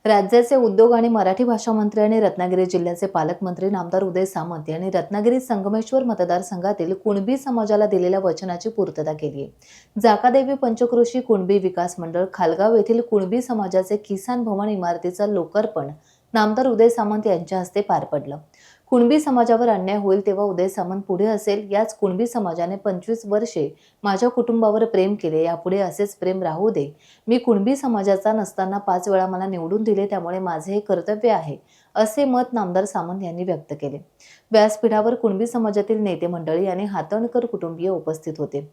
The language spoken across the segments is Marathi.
राज्याचे उद्योग आणि मराठी भाषा मंत्री आणि रत्नागिरी जिल्ह्याचे पालकमंत्री नामदार उदय सामंत यांनी रत्नागिरी संगमेश्वर मतदारसंघातील कुणबी समाजाला दिलेल्या वचनाची पूर्तता केली आहे। जाकादेवी पंचक्रोशी कुणबी विकास मंडळ खालगाव येथील कुणबी समाजाचे किसान भवन इमारतीचं लोकार्पण नामदार उदय सामंत यांच्या हस्ते पार पडलं। कुणबी समाजावर अन्याय होईल तेव्हा उदय सामंत पुढे असेल। याच कुणबी समाजाने 25 वर्षे माझ्या कुटुंबावर प्रेम केले, यापुढे असेच प्रेम राहू दे। मी कुणबी समाजाचा नसताना 5 वेळा मला निवडून दिले, त्यामुळे माझे हे कर्तव्य आहे, असे मत नामदार सामंत यांनी व्यक्त केले। व्यासपीठावर कुणबी समाजातील नेते मंडळी आणि हातणकर कुटुंबीय उपस्थित होते।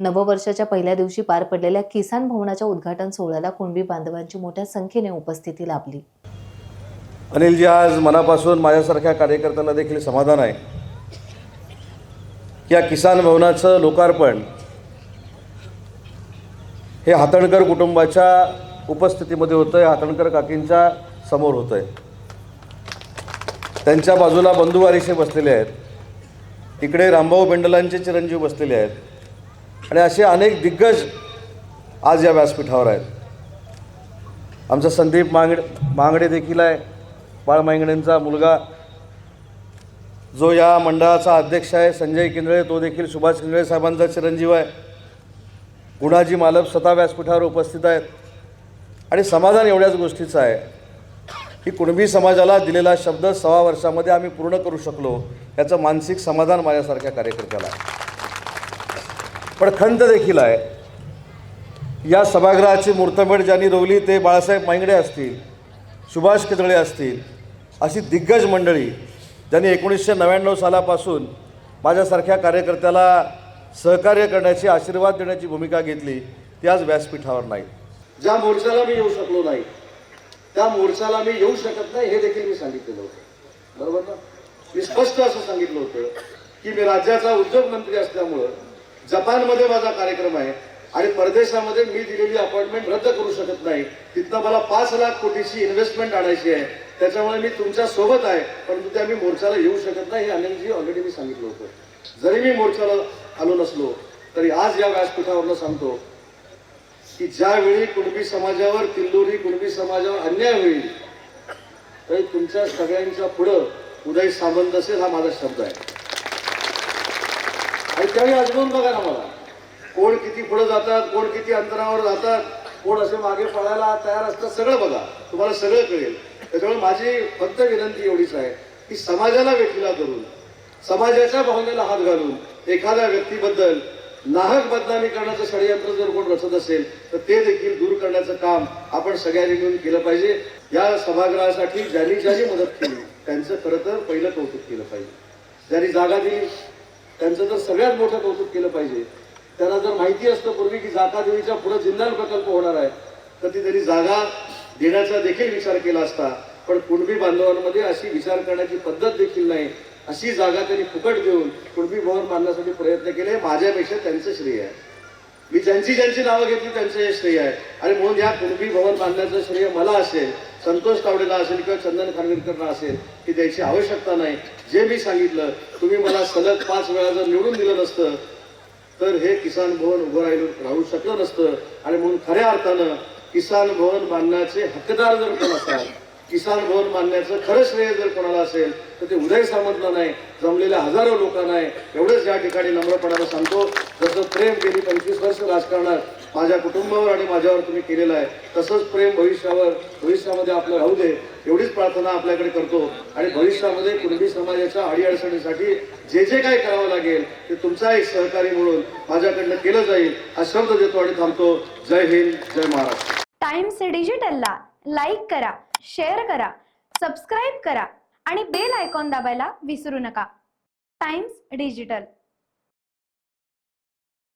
नववर्षाच्या पहिल्या दिवशी पार पडलेल्या किसान भवनाच्या उद्घाटन सोहळ्याला कुणबी बांधवांची मोठ्या संख्येने उपस्थिती लाभली। अनिलजी, आज मनापासून माझ्यासारख्या कार्यकर्त्यांना देखील समाधान आहे की या किसान भवनाचं लोकार्पण हे हातणकर कुटुंबाच्या उपस्थितीमध्ये होतं आहे, हातणकर काकींच्या समोर होतं आहे। त्यांच्या बाजूला बंधू वारिसे बसलेले आहेत, इकडे रामभाऊ बेंडलांचे चिरंजीव बसलेले आहेत आणि असे अनेक दिग्गज आज या व्यासपीठावर आहेत। आमचा संदीप मांगडे देखील आहे, बाळ मांगडेंचा मुलगा जो या मंडळाचा अध्यक्ष आहे, संजय केंद्रे, तो देखील सुभाष केंद्रे साहेबांचा चिरंजीव आहे। गुणाजी मालप स्वतः व्यासपीठावर उपस्थित आहेत आणि समाधान एवढ्याच गोष्टीचं आहे की कुणबी समाजाला दिलेला शब्द 6 वर्षामध्ये आम्ही पूर्ण करू शकलो, याचं मानसिक समाधान माझ्यासारख्या कार्यकर्त्याला आहे। पण खंत देखील आहे, या सभागृहाची मुहूर्तमेढ ज्यांनी रोवली ते बाळासाहेब मांगडे असतील, सुभाष केंद्रे असतील, अशी दिग्गज मंडळी ज्यांनी 1999 सालापासून माझ्यासारख्या कार्यकर्त्याला सहकार्य करण्याची, आशीर्वाद देण्याची भूमिका घेतली, ती आज व्यासपीठावर नाही। ज्या मोर्चाला मी येऊ शकलो नाही, त्या मोर्चाला मी येऊ शकत नाही, हे देखील मी सांगितलेलं होतं, बरोबर ना? मी स्पष्ट असं सांगितलं होतं की मी राज्याचा उद्योग मंत्री असल्यामुळं जपानमध्ये माझा कार्यक्रम आहे आणि परदेशामध्ये मी दिलेली अपॉइंटमेंट रद्द करू शकत नाही। तिथनं मला 5 लाख कोटीची इन्व्हेस्टमेंट आणायची आहे, त्याच्यामुळे मी तुमच्या सोबत आहे, परंतु त्या मी मोर्चाला येऊ शकत नाही, हे अनिलजी ऑलरेडी मी सांगितलं होतं। जरी मी मोर्चाला आलो नसलो तरी आज या व्यासपीठावरनं सांगतो की ज्यावेळी कुणबी समाजावर, किल्लोरी कुणबी समाजावर अन्याय होईल तरी तुमच्या सगळ्यांच्या पुढं उदय सामंत असेल, हा माझा शब्द आहे। आणि त्यावेळी आजमावून बघा ना, मला कोण किती पुढे जातात, कोण किती अंतरावर जातात, कोण असे मागे पळायला तयार असतात, सगळं बघा, तुम्हाला सगळं कळेल। त्याच्यामुळे माझी फक्त विनंती एवढीच आहे की समाजाला वेठीला धरून, समाजाच्या भावनेला हात घालून एखाद्या व्यक्तीबद्दल नाहक बदनामी करण्याचं षडयंत्र जर कोण रचत असेल तर ते देखील दूर करण्याचं काम आपण सगळ्यांनी मिळून केलं पाहिजे। या सभागृहासाठी ज्यांनी ज्यांनी मदत केली त्यांचं खरं तर पहिलं कौतुक केलं पाहिजे। ज्यांनी जागा दिली त्यांचं तर सगळ्यात मोठं कौतुक केलं पाहिजे। त्यांना जर माहिती असतं पूर्वी की जाकादेवीच्या पुढे जिंदाल प्रकल्प होणार आहे तर ती त्यांनी जागा देण्याचा देखील विचार केला असता, पण कुणबी बांधवांमध्ये अशी विचार करण्याची पद्धत देखील नाही। अशी जागा त्यांनी फुकट देऊन कुणबी भवन बांधण्यासाठी प्रयत्न केले, माझ्यापेक्षा त्यांचं श्रेय आहे। मी ज्यांची ज्यांची नावं घेतली त्यांचं हे श्रेय आहे आणि म्हणून या कुणबी भवन बांधण्याचं श्रेय मला असेल, संतोष तावडेला असेल किंवा चंदन खानविलकरला असेल, की द्यायची आवश्यकता नाही। जे मी सांगितलं, तुम्ही मला सलग 5 वेळा जर निवडून दिलं नसतं तर हे किसान भवन उभं राहू शकलं नसतं। आणि म्हणून खऱ्या अर्थानं किसान भवन बांधण्याचे हक्कदार जर कोण असाल, किसान भवन बांधण्याचं खरं श्रेय जर कोणाला असेल तर ते उदय सामंतला नाही, जमलेल्या हजारो लोकांना आहे। एवढंच या ठिकाणी नम्रपणानं सांगतो, जसं प्रेम गेली 25 वर्ष राजकारणात माझ्या कुटुंबावर आणि माझ्यावर तुम्ही केलेलं आहे, तसंच प्रेम भविष्यामध्ये आपलं राहू दे, एवढीच प्रार्थना आपल्याकडे करतो। आणि भविष्यामध्ये कुणबी समाजाच्या अडीअडचणीसाठी जे जे काय करावं लागेल ते तुमचा एक सहकारी म्हणून माझ्याकडनं केलं जाईल, हा शब्द देतो आणि थांबतो। जय हिंद, जय महाराष्ट्र। टाइम्स डिजिटलला लाईक करा, शेअर करा, सबस्क्राईब करा आणि बेल आयकॉन दाबायला विसरू नका। Times digital.